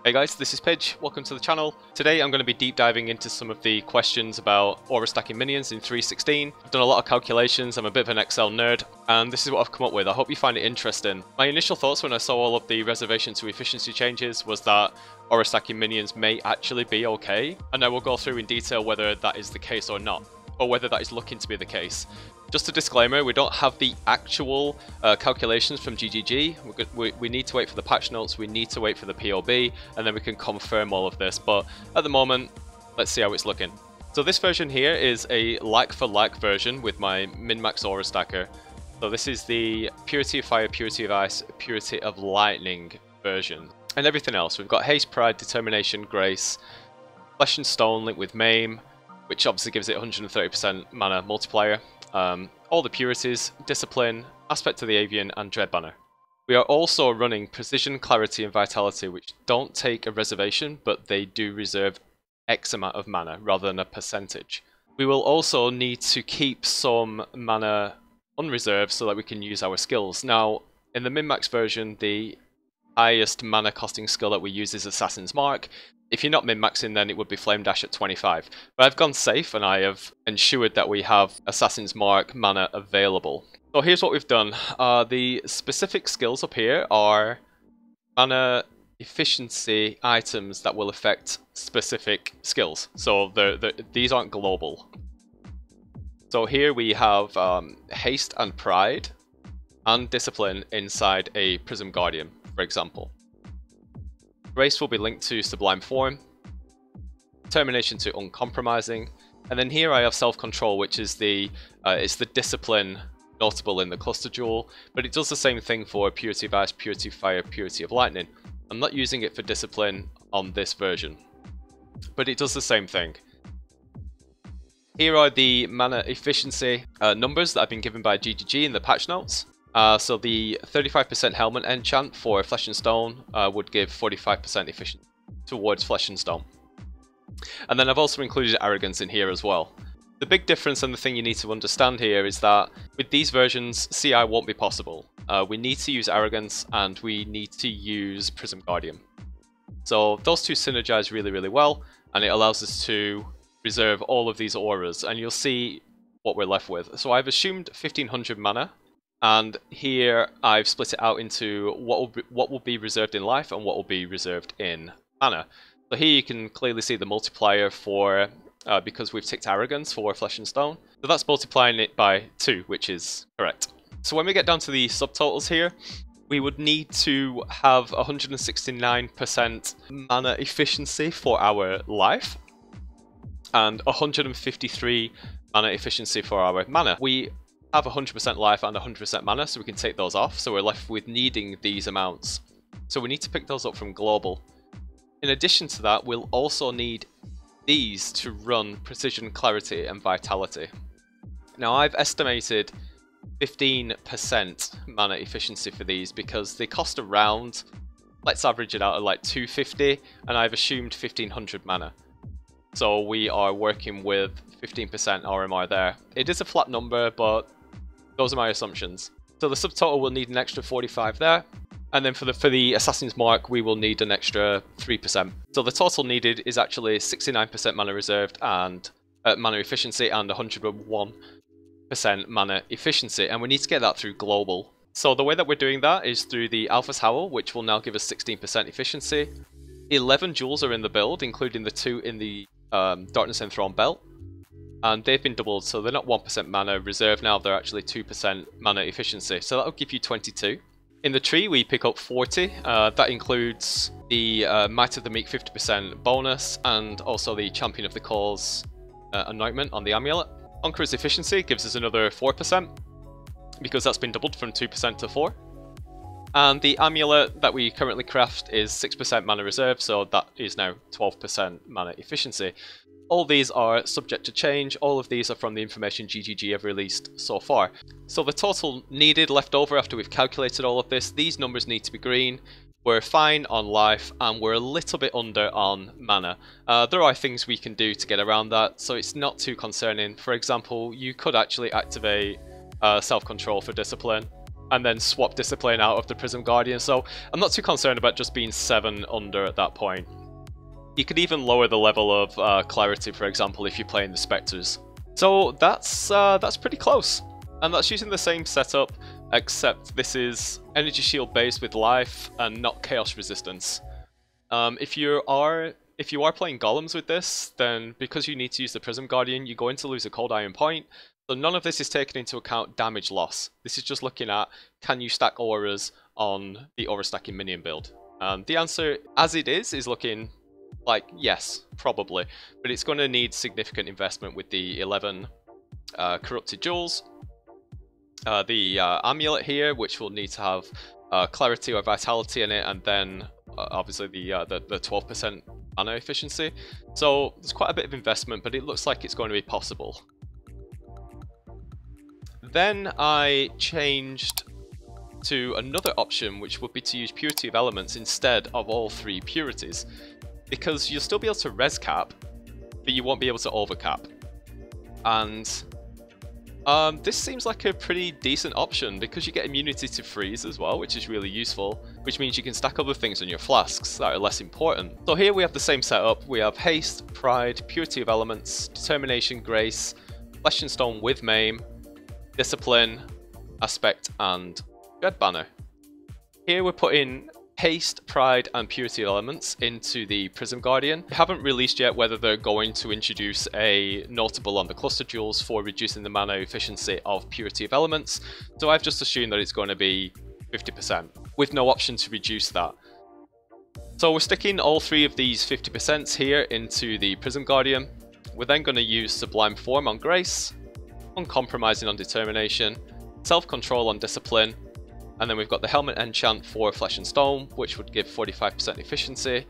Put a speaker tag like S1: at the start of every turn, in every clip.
S1: Hey guys, this is Pidge, welcome to the channel. Today I'm going to be deep diving into some of the questions about aura stacking minions in 3.16. I've done a lot of calculations, I'm a bit of an Excel nerd, and this is what I've come up with. I hope you find it interesting. My initial thoughts when I saw all of the reservation to efficiency changes was that aura stacking minions may actually be okay, and I will go through in detail whether that is the case or not, or whether that is looking to be the case. Just a disclaimer, we don't have the actual calculations from GGG. We need to wait for the patch notes, we need to wait for the POE, and then we can confirm all of this. But at the moment, let's see how it's looking. So this version here is a like-for-like version with my min-max aura stacker. So this is the Purity of Fire, Purity of Ice, Purity of Lightning version. And everything else, we've got Haste, Pride, Determination, Grace, Flesh and Stone linked with Maim, which obviously gives it 130% mana multiplier. All the purities, Discipline, Aspect of the Avian, and Dread Banner. We are also running Precision, Clarity, and Vitality, which don't take a reservation, but they do reserve X amount of mana rather than a percentage. We will also need to keep some mana unreserved so that we can use our skills. Now, in the min-max version, the highest mana costing skill that we use is Assassin's Mark. If you're not min-maxing, then it would be Flame Dash at 25. But I've gone safe and I have ensured that we have Assassin's Mark mana available. So here's what we've done. The specific skills up here are mana efficiency items that will affect specific skills. So these aren't global. So here we have Haste and Pride and Discipline inside a Prism Guardian, for example. Grace will be linked to Sublime Form, Determination to Uncompromising, and then here I have Self-Control, which is it's the Discipline notable in the Cluster Jewel, but it does the same thing for Purity of Ice, Purity of Fire, Purity of Lightning. I'm not using it for Discipline on this version, but it does the same thing. Here are the mana efficiency numbers that have been given by GGG in the patch notes. So the 35% helmet enchant for Flesh and Stone would give 45% efficiency towards Flesh and Stone. And then I've also included Arrogance in here as well. The big difference and the thing you need to understand here is that with these versions, CI won't be possible. We need to use Arrogance and we need to use Prism Guardian. So those two synergize really, really well, and it allows us to reserve all of these auras, and you'll see what we're left with. So I've assumed 1500 mana. And here I've split it out into what will be reserved in life and what will be reserved in mana. So here you can clearly see the multiplier for, because we've ticked Arrogance for Flesh and Stone. So that's multiplying it by 2, which is correct. So when we get down to the subtotals here, we would need to have 169% mana efficiency for our life and 153 mana efficiency for our mana. We have 100% life and 100% mana, so we can take those off, so we're left with needing these amounts. So we need to pick those up from global. In addition to that, we'll also need these to run Precision, Clarity, and Vitality. Now I've estimated 15% mana efficiency for these because they cost around, let's average it out at like 250, and I've assumed 1500 mana. So we are working with 15% RMR there. It is a flat number, but those are my assumptions. So the subtotal will need an extra 45 there, and then for the Assassin's Mark we will need an extra 3%. So the total needed is actually 69% mana reserved and mana efficiency and 101% mana efficiency, and we need to get that through global. So the way that we're doing that is through the Alpha's Howl, which will now give us 16% efficiency. 11 jewels are in the build, including the 2 in the Darkness Enthroned belt. And they've been doubled, so they're not 1% mana reserve now, they're actually 2% mana efficiency. So that'll give you 22. In the tree we pick up 40, that includes the Might of the Meek 50% bonus, and also the Champion of the Cause anointment on the amulet. Conqueror's efficiency gives us another 4%, because that's been doubled from 2% to 4. And the amulet that we currently craft is 6% mana reserve, so that is now 12% mana efficiency. All these are subject to change, all of these are from the information GGG have released so far. So the total needed left over after we've calculated all of this, these numbers need to be green, we're fine on life, and we're a little bit under on mana. There are things we can do to get around that, so it's not too concerning. For example, you could actually activate self-control for Discipline, and then swap Discipline out of the Prism Guardian. So I'm not too concerned about just being 7 under at that point. You could even lower the level of Clarity, for example, if you're playing the Spectres. So that's pretty close. And that's using the same setup, except this is Energy Shield based with life and not Chaos Resistance. If you are playing Golems with this, then because you need to use the Prism Guardian, you're going to lose a Cold Iron point. So none of this is taking into account damage loss. This is just looking at, can you stack auras on the aura stacking minion build? The answer, as it is looking like yes, probably. But it's going to need significant investment with the 11 corrupted jewels. The amulet here, which will need to have clarity or vitality in it, and then obviously the 12% mana efficiency. So there's quite a bit of investment, but it looks like it's going to be possible. Then I changed to another option, which would be to use Purity of Elements instead of all 3 purities, because you'll still be able to res cap, but you won't be able to overcap. And this seems like a pretty decent option because you get immunity to freeze as well, which is really useful, which means you can stack other things on your flasks that are less important. So here we have the same setup. We have Haste, Pride, Purity of Elements, Determination, Grace, Flesh and Stone with Maim, Discipline, Aspect, and Dread Banner. Here we're putting Haste, Pride, and Purity Elements into the Prism Guardian. They haven't released yet whether they're going to introduce a notable on the cluster jewels for reducing the mana efficiency of Purity of Elements, so I've just assumed that it's going to be 50%, with no option to reduce that. So we're sticking all 3 of these 50% here into the Prism Guardian. We're then going to use Sublime Form on Grace, Uncompromising on Determination, Self-Control on Discipline, and then we've got the Helmet Enchant for Flesh and Stone, which would give 45% efficiency,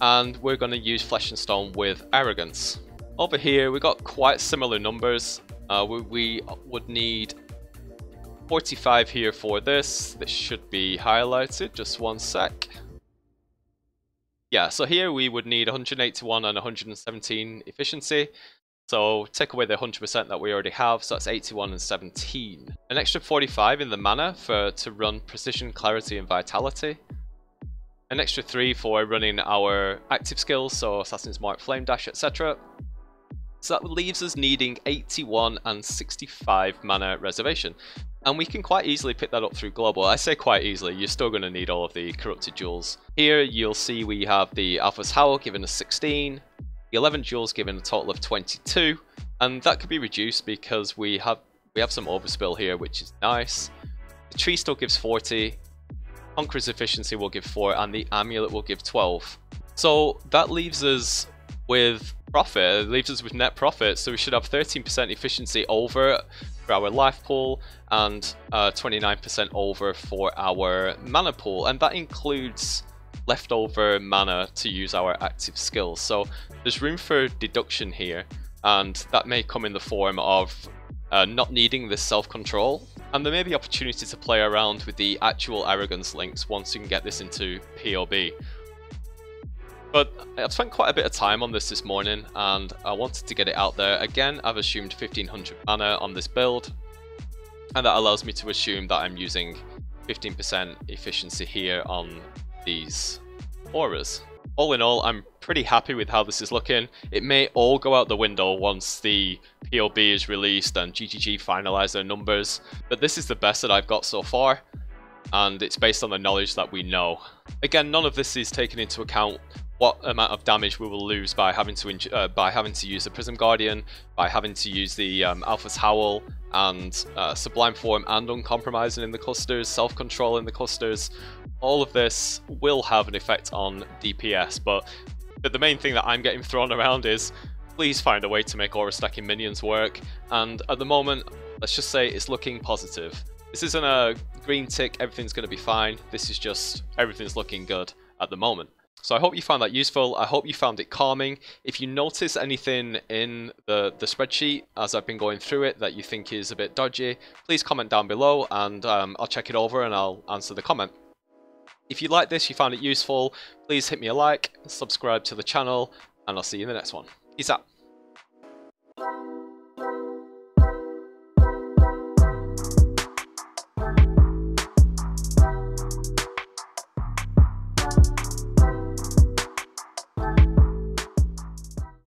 S1: and we're going to use Flesh and Stone with Arrogance. Over here we've got quite similar numbers. We would need 45 here for this. This should be highlighted, just one sec. Yeah, so here we would need 181 and 117 efficiency. So take away the 100% that we already have, so that's 81 and 17. An extra 45 in the mana to run Precision, Clarity, and Vitality. An extra 3 for running our active skills, so Assassin's Mark, Flame Dash, etc. So that leaves us needing 81 and 65 mana reservation. And we can quite easily pick that up through global. I say quite easily, you're still going to need all of the corrupted jewels. Here you'll see we have the Alpha's Howl giving us 16. The 11 jewels giving a total of 22, and that could be reduced because we have some overspill here, which is nice. The tree still gives 40, Conqueror's efficiency will give 4, and the amulet will give 12. So that leaves us with profit, it leaves us with net profit, so we should have 13% efficiency over for our life pool and 29% over for our mana pool, and that includes leftover mana to use our active skills. So there's room for deduction here, and that may come in the form of not needing this self-control, and there may be opportunity to play around with the actual arrogance links once you can get this into POB. But I've spent quite a bit of time on this morning, and I wanted to get it out there. Again, I've assumed 1500 mana on this build, and that allows me to assume that I'm using 15% efficiency here on these auras. All in all, I'm pretty happy with how this is looking. It may all go out the window once the POB is released and GGG finalize their numbers, but this is the best that I've got so far, and it's based on the knowledge that we know. Again, none of this is taken into account what amount of damage we will lose by having to use the Prism Guardian, by having to use the Alpha's Howl and Sublime Form and Uncompromising in the clusters, Self-Control in the clusters. All of this will have an effect on DPS, but the main thing that I'm getting thrown around is please find a way to make aura stacking minions work, and at the moment, let's just say it's looking positive. This isn't a green tick, everything's going to be fine. This is just everything's looking good at the moment. So I hope you found that useful. I hope you found it calming. If you notice anything in the spreadsheet as I've been going through it that you think is a bit dodgy, please comment down below, and I'll check it over and I'll answer the comment. If you like this, you found it useful, please hit me a like, subscribe to the channel, and I'll see you in the next one. Peace out.